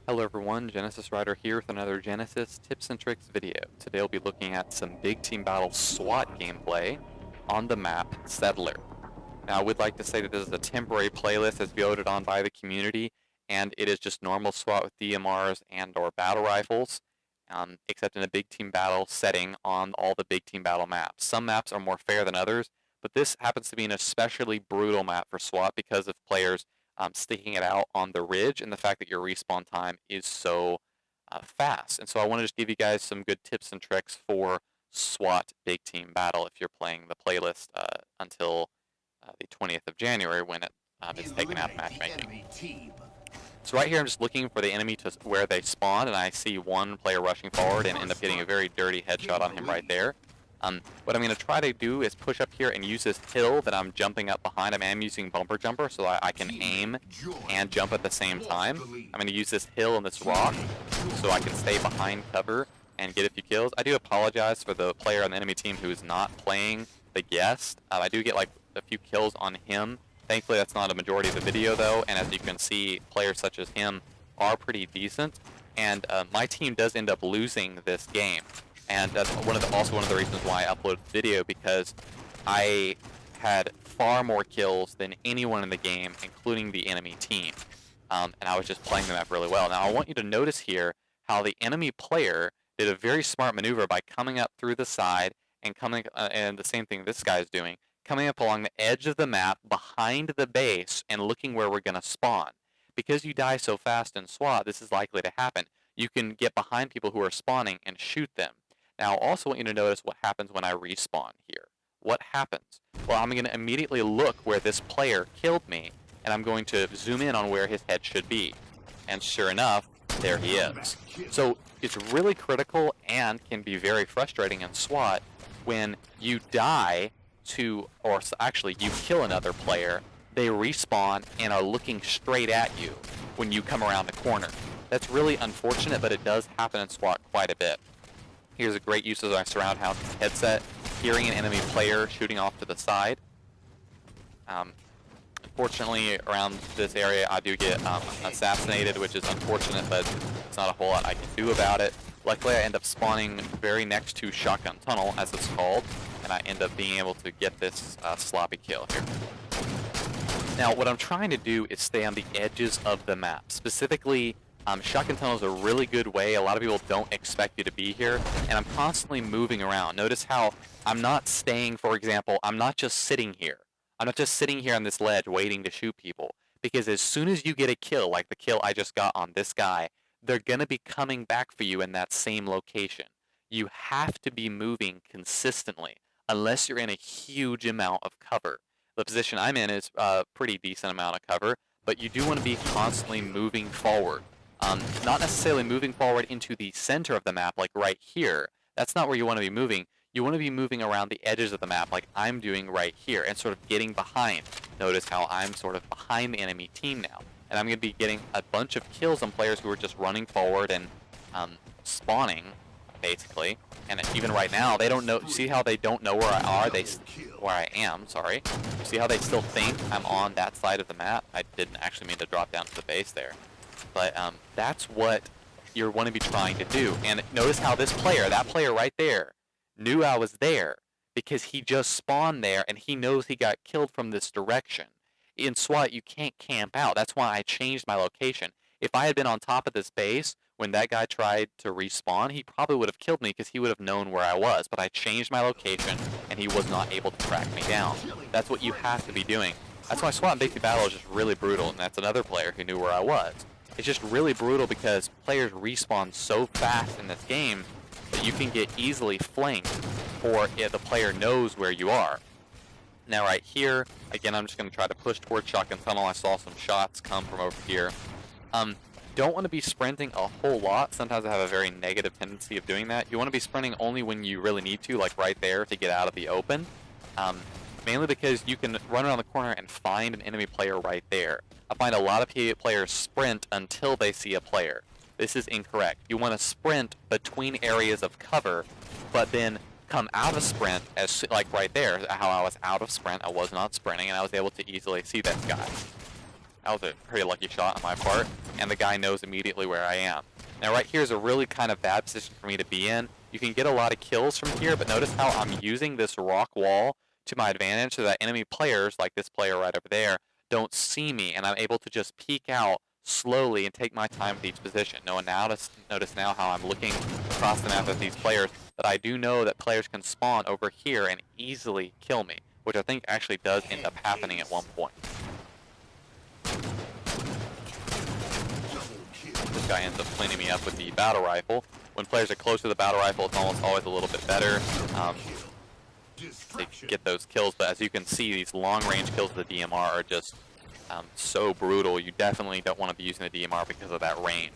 Hello everyone, Genesis Rider here with another Genesis Tips and Tricks video. Today we'll be looking at some big team battle SWAT gameplay on the map Settler. Now I would like to say that this is a temporary playlist as voted on by the community, and it is just normal SWAT with DMRs and or battle rifles, except in a big team battle setting on all the big team battle maps. Some maps are more fair than others, but this happens to be an especially brutal map for SWAT because of players sticking it out on the ridge and the fact that your respawn time is so fast. And so I want to just give you guys some good tips and tricks for SWAT big team battle if you're playing the playlist until the 20th of January when it is taken out of matchmaking. So right here I'm just looking for the enemy to where they spawn, and I see one player rushing forward and end up getting a very dirty headshot on him right there. What I'm going to try to do is push up here and use this hill that I'm jumping up behind. I am using bumper jumper so I can aim and jump at the same time. I'm going to use this hill and this rock so I can stay behind cover and get a few kills. I do apologize for the player on the enemy team who is not playing the guest. I do get like a few kills on him. Thankfully that's not a majority of the video though, and as you can see, players such as him are pretty decent, and my team does end up losing this game. And that's also one of the reasons why I uploaded the video, because I had far more kills than anyone in the game, including the enemy team. And I was just playing the map really well. Now I want you to notice here how the enemy player did a very smart maneuver by coming up through the side and coming, and the same thing this guy is doing, coming up along the edge of the map behind the base and looking where we're going to spawn. Because you die so fast in SWAT, this is likely to happen. You can get behind people who are spawning and shoot them. Now, I also want you to notice what happens when I respawn here. What happens? Well, I'm going to immediately look where this player killed me, and I'm going to zoom in on where his head should be. And sure enough, there he is. So it's really critical and can be very frustrating in SWAT when you die to, or actually you kill another player, they respawn and are looking straight at you when you come around the corner. That's really unfortunate, but it does happen in SWAT quite a bit. Here's a great use of our surround house headset, hearing an enemy player shooting off to the side. Unfortunately, around this area, I do get assassinated, which is unfortunate, but it's not a whole lot I can do about it. Luckily, I end up spawning very next to Shotgun Tunnel, as it's called, and I end up being able to get this sloppy kill here. Now, what I'm trying to do is stay on the edges of the map. Specifically, Shotgun Tunnel is a really good way. A lot of people don't expect you to be here, and I'm constantly moving around. Notice how I'm not staying, for example, I'm not just sitting here. I'm not just sitting here on this ledge waiting to shoot people, because as soon as you get a kill, like the kill I just got on this guy, they're going to be coming back for you in that same location. You have to be moving consistently, unless you're in a huge amount of cover. The position I'm in is a pretty decent amount of cover, but you do want to be constantly moving forward. Not necessarily moving forward into the center of the map, like right here. That's not where you want to be moving. You want to be moving around the edges of the map, like I'm doing right here, and sort of getting behind. Notice how I'm sort of behind the enemy team now. And I'm going to be getting a bunch of kills on players who are just running forward and spawning, basically. And even right now, they don't know. See how they don't know where I am, sorry. You see how they still think I'm on that side of the map? I didn't actually mean to drop down to the base there. But that's what you want to be trying to do. And notice how this player, that player right there, knew I was there because he just spawned there and he knows he got killed from this direction. In SWAT, you can't camp out. That's why I changed my location. If I had been on top of this base when that guy tried to respawn, he probably would have killed me because he would have known where I was. But I changed my location and he was not able to track me down. That's what you have to be doing. That's why SWAT and Big Team Battle is just really brutal, and that's another player who knew where I was. It's just really brutal because players respawn so fast in this game that you can get easily flanked, or if the player knows where you are. Now right here, again, I'm just going to try to push towards Shotgun Tunnel. I saw some shots come from over here. Don't want to be sprinting a whole lot. Sometimes I have a very negative tendency of doing that. You want to be sprinting only when you really need to, like right there to get out of the open. Mainly because you can run around the corner and find an enemy player right there. I find a lot of players sprint until they see a player. This is incorrect. You want to sprint between areas of cover, but then come out of sprint, as like right there, how I was out of sprint, I was not sprinting, and I was able to easily see that guy. That was a pretty lucky shot on my part, and the guy knows immediately where I am. Now right here is a really kind of bad position for me to be in. You can get a lot of kills from here, but notice how I'm using this rock wall to my advantage so that enemy players, like this player right over there, don't see me, and I'm able to just peek out slowly and take my time with each position. Notice now how I'm looking across the map at these players, but I do know that players can spawn over here and easily kill me, which I think actually does end up happening at one point. This guy ends up cleaning me up with the battle rifle. When players are close to the battle rifle, it's almost always a little bit better. They get those kills, but as you can see, these long-range kills with the DMR are just so brutal. You definitely don't want to be using the DMR because of that range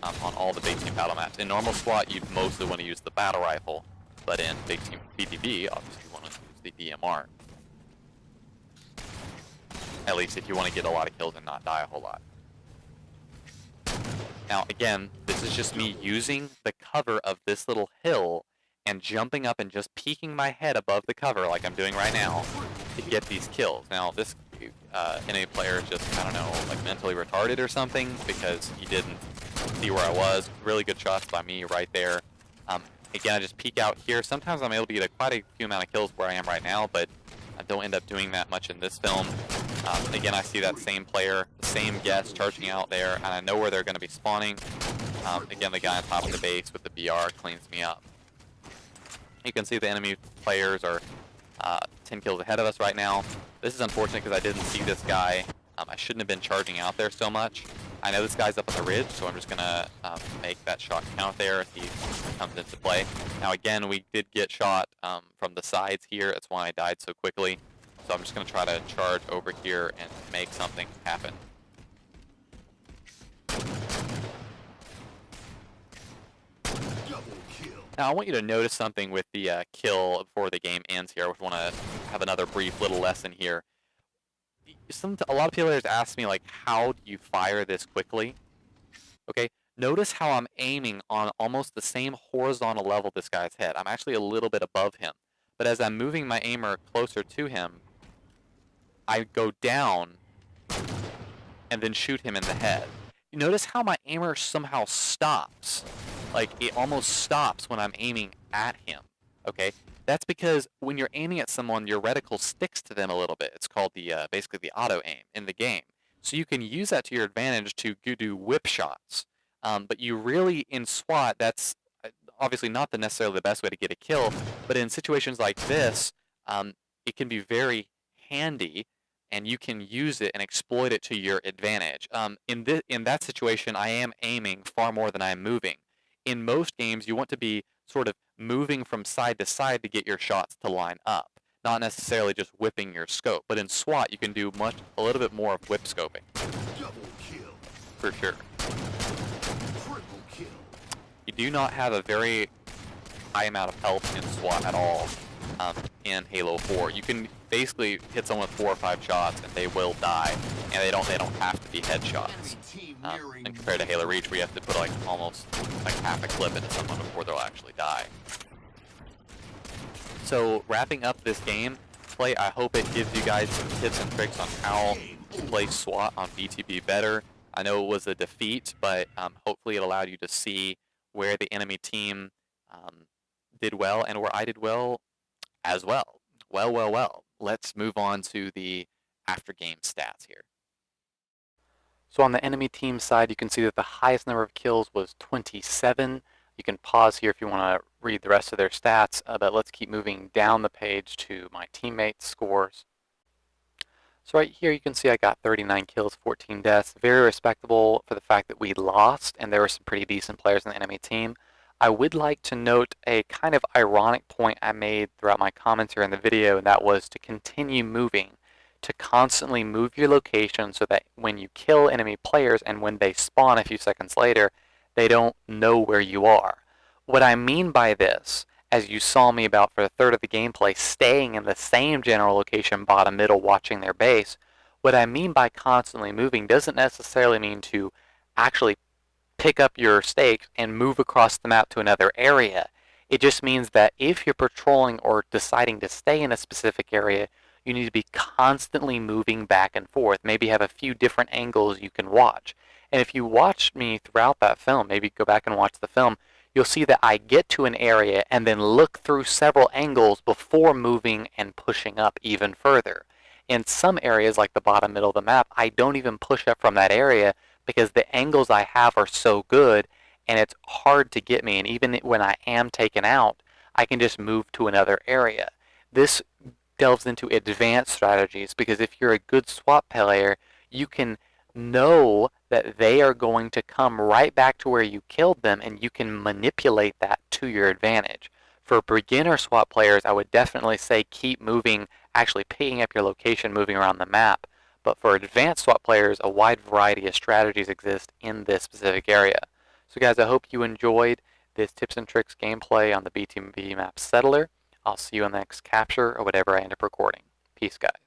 on all the big team battle maps. In normal SWAT, you'd mostly want to use the battle rifle, but in big team BTB, obviously you want to use the DMR. At least if you want to get a lot of kills and not die a whole lot. Now again, this is just me using the cover of this little hill and jumping up and just peeking my head above the cover like I'm doing right now to get these kills. Now this NA player is just, I don't know, like mentally retarded or something because he didn't see where I was. Really good shots by me right there. Again, I just peek out here. Sometimes I'm able to get quite a few amount of kills where I am right now, but I don't end up doing that much in this film. Again, I see that same player, the same guest charging out there, and I know where they're going to be spawning. Again, the guy on top of the base with the BR cleans me up. You can see the enemy players are 10 kills ahead of us right now. This is unfortunate because I didn't see this guy. I shouldn't have been charging out there so much. I know this guy's up on the ridge, so I'm just going to make that shot count there if he comes into play. Now again, we did get shot from the sides here. That's why I died so quickly. So I'm just going to try to charge over here and make something happen. Now I want you to notice something with the kill before the game ends here. I just want to have another brief little lesson here. A lot of players ask me, like, how do you fire this quickly? Okay, notice how I'm aiming on almost the same horizontal level this guy's head. I'm actually a little bit above him. But as I'm moving my aimer closer to him, I go down and then shoot him in the head. You notice how my aimer somehow stops. Like, it almost stops when I'm aiming at him, okay? That's because when you're aiming at someone, your reticle sticks to them a little bit. It's called the basically the auto aim in the game. So you can use that to your advantage to do whip shots. But you really, in SWAT, that's obviously not necessarily the best way to get a kill, but in situations like this, it can be very handy, and you can use it and exploit it to your advantage. In that situation, I am aiming far more than I am moving. In most games, you want to be sort of moving from side to side to get your shots to line up, not necessarily just whipping your scope. But in SWAT, you can do a little bit more of whip scoping. Double kill. For sure. Triple kill. You do not have a very high amount of health in SWAT at all in Halo 4. You can basically hit someone with 4 or 5 shots and they will die, and they don't have to be headshots. And compared to Halo Reach, where you have to put like almost like half a clip into someone before they'll actually die. So wrapping up this game play, I hope it gives you guys some tips and tricks on how to play SWAT on BTB better. I know it was a defeat, but hopefully it allowed you to see where the enemy team did well and where I did well as well. Well. Let's move on to the after-game stats here. So on the enemy team side, you can see that the highest number of kills was 27. You can pause here if you want to read the rest of their stats, but let's keep moving down the page to my teammates' scores. So right here you can see I got 39 kills, 14 deaths. Very respectable for the fact that we lost, and there were some pretty decent players in the enemy team. I would like to note a kind of ironic point I made throughout my commentary in the video, and that was to continue moving, to constantly move your location so that when you kill enemy players and when they spawn a few seconds later, they don't know where you are. What I mean by this, as you saw me about for a third of the gameplay, staying in the same general location, bottom middle, watching their base, what I mean by constantly moving doesn't necessarily mean to actually pick up your stakes and move across the map to another area. It just means that if you're patrolling or deciding to stay in a specific area, you need to be constantly moving back and forth. Maybe have a few different angles you can watch. And if you watch me throughout that film, maybe go back and watch the film, you'll see that I get to an area and then look through several angles before moving and pushing up even further. In some areas, like the bottom middle of the map, I don't even push up from that area because the angles I have are so good and it's hard to get me. And even when I am taken out, I can just move to another area. This delves into advanced strategies because if you're a good SWAT player, you can know that they are going to come right back to where you killed them and you can manipulate that to your advantage. For beginner SWAT players, I would definitely say keep moving, actually picking up your location, moving around the map. But for advanced SWAT players, a wide variety of strategies exist in this specific area. So guys, I hope you enjoyed this tips and tricks gameplay on the BTB map Settler. I'll see you on the next capture or whatever I end up recording. Peace, guys.